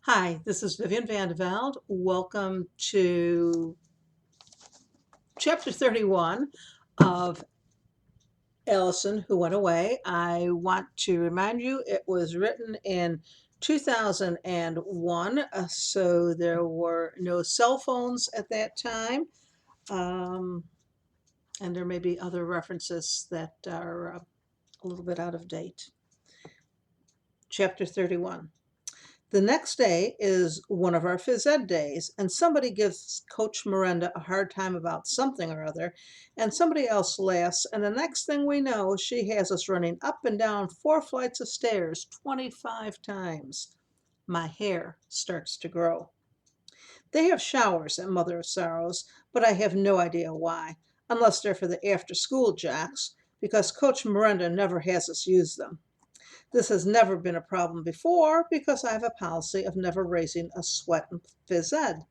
Hi, this is Vivian Vande Velde. Welcome to chapter 31 of Alison, Who Went Away. I want to remind you it was written in 2001, so there were no cell phones at that time, um, and there may be other references that are a little bit out of date. Chapter 31. The next day is one of our phys ed days, and somebody gives Coach Miranda a hard time about something or other, and somebody else laughs, and the next thing we know, she has us running up and down 4 flights of stairs 25 times. My hair starts to grow. They have showers at Mother of Sorrows, but I have no idea why, unless they're for the after-school jocks, because Coach Miranda never has us use them. This has never been a problem before because I have a policy of never raising a sweat in phys ed.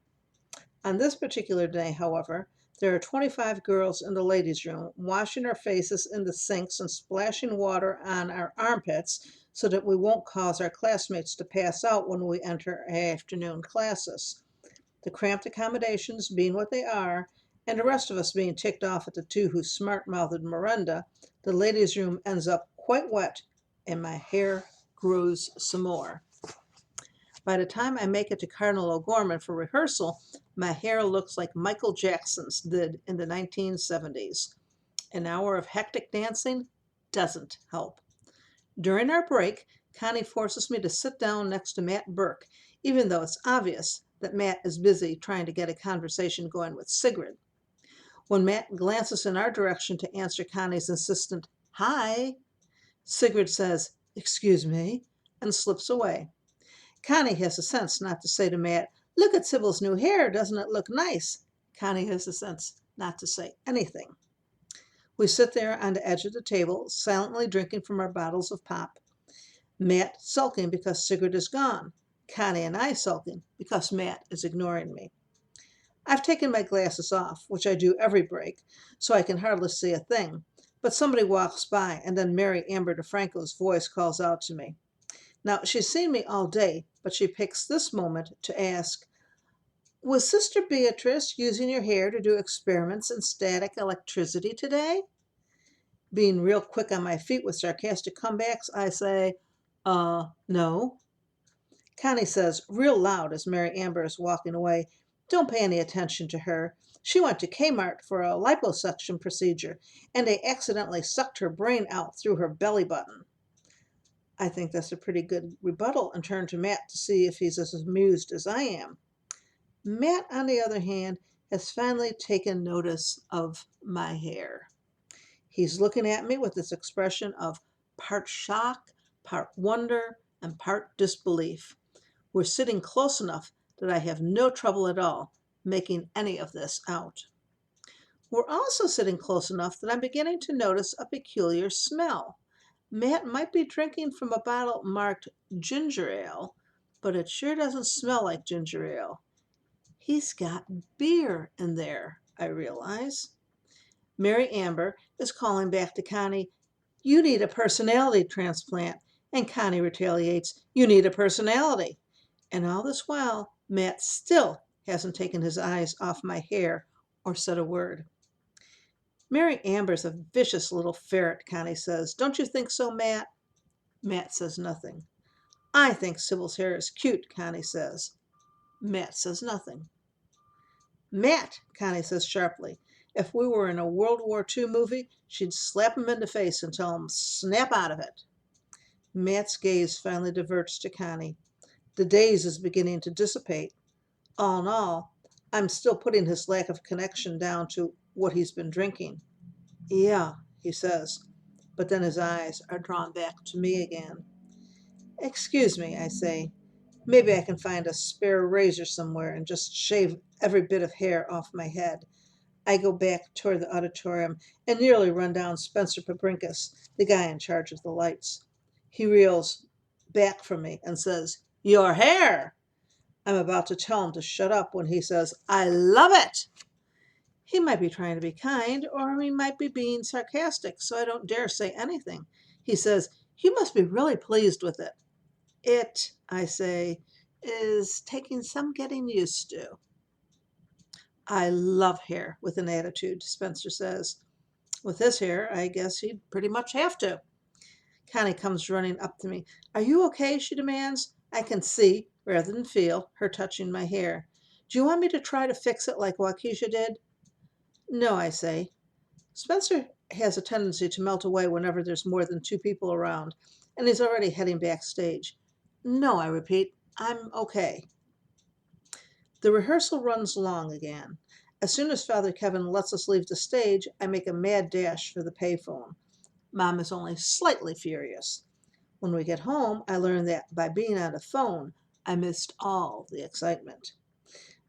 On this particular day, however, there are 25 girls in the ladies' room washing our faces in the sinks and splashing water on our armpits so that we won't cause our classmates to pass out when we enter afternoon classes. The cramped accommodations being what they are, and the rest of us being ticked off at the two who smart-mouthed Miranda, the ladies' room ends up quite wet, and my hair grows some more. By the time I make it to Cardinal O'Gorman for rehearsal, my hair looks like Michael Jackson's did in the 1970s. An hour of hectic dancing doesn't help. During our break, Connie forces me to sit down next to Matt Burke, even though it's obvious that Matt is busy trying to get a conversation going with Sigrid. When Matt glances in our direction to answer Connie's insistent, "Hi," Sigrid says, "Excuse me," and slips away. Connie has the sense not to say to Matt, "Look at Sybil's new hair, doesn't it look nice?" Connie has the sense not to say anything. We sit there on the edge of the table, silently drinking from our bottles of pop. Matt sulking because Sigrid is gone. Connie and I sulking because Matt is ignoring me. I've taken my glasses off, which I do every break, so I can hardly see a thing. But somebody walks by, and then Mary Amber DeFranco's voice calls out to me. Now, she's seen me all day, but she picks this moment to ask, "Was Sister Beatrice using your hair to do experiments in static electricity today?" Being real quick on my feet with sarcastic comebacks, I say, no. Connie says, real loud as Mary Amber is walking away, "Don't pay any attention to her. She went to Kmart for a liposuction procedure, and they accidentally sucked her brain out through her belly button." I think that's a pretty good rebuttal and turn to Matt to see if he's as amused as I am. Matt, on the other hand, has finally taken notice of my hair. He's looking at me with this expression of part shock, part wonder, and part disbelief. We're sitting close enough that I have no trouble at all making any of this out. We're also sitting close enough that I'm beginning to notice a peculiar smell. Matt might be drinking from a bottle marked ginger ale, but it sure doesn't smell like ginger ale. He's got beer in there, I realize. Mary Amber is calling back to Connie, "You need a personality transplant." And Connie retaliates, "You need a personality." And all this while, Matt still hasn't taken his eyes off my hair or said a word. "Mary Amber's a vicious little ferret," Connie says. "Don't you think so, Matt?" Matt says nothing. "I think Sybil's hair is cute," Connie says. Matt says nothing. "Matt," Connie says sharply. If we were in a World War II movie, she'd slap him in the face and tell him, "Snap out of it." Matt's gaze finally diverts to Connie. The daze is beginning to dissipate. All in all, I'm still putting his lack of connection down to what he's been drinking. "Yeah," he says, but then his eyes are drawn back to me again. "Excuse me," I say. "Maybe I can find a spare razor somewhere and just shave every bit of hair off my head." I go back toward the auditorium and nearly run down Spencer Pabrinkas, the guy in charge of the lights. He reels back from me and says, "Your hair!" I'm about to tell him to shut up when he says, "I love it!" He might be trying to be kind, or he might be being sarcastic, so I don't dare say anything. He says, "You must be really pleased with it." "It," I say, is taking some getting used to. I love hair with an attitude, Spencer says. With this hair, I guess he'd pretty much have to. Connie comes running up to me. Are you okay? She demands. I can see, rather than feel, her touching my hair. Do you want me to try to fix it like Waukesha did? No, I say. Spencer has a tendency to melt away whenever there's more than two people around, and he's already heading backstage. No, I repeat, I'm okay. The rehearsal runs long again. As soon as Father Kevin lets us leave the stage, I make a mad dash for the payphone. Mom is only slightly furious. When we get home, I learn that by being on the phone, I missed all the excitement.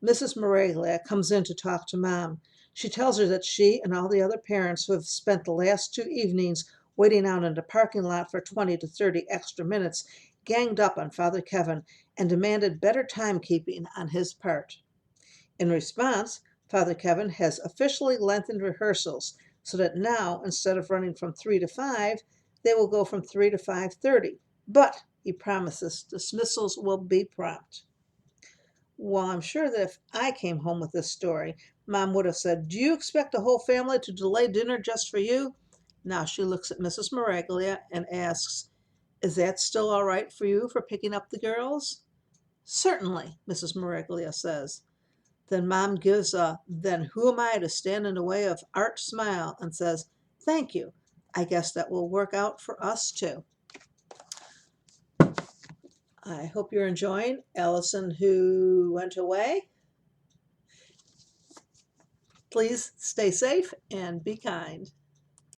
Mrs. Maraglia comes in to talk to Mom. She tells her that she and all the other parents who have spent the last 2 evenings waiting out in the parking lot for 20 to 30 extra minutes ganged up on Father Kevin and demanded better timekeeping on his part. In response, Father Kevin has officially lengthened rehearsals so that now, instead of running from 3 to 5, they will go from 3 to 5:30. But he promises dismissals will be prompt. Well, I'm sure that if I came home with this story, Mom would have said, Do you expect the whole family to delay dinner just for you? Now she looks at Mrs. Maraglia and asks, Is that still all right for you for picking up the girls? Certainly, Mrs. Maraglia says. Then Mom gives a then who am I to stand in the way of arch smile and says, Thank you. I guess that will work out for us too. I hope you're enjoying Alison Who Went Away. Please stay safe and be kind.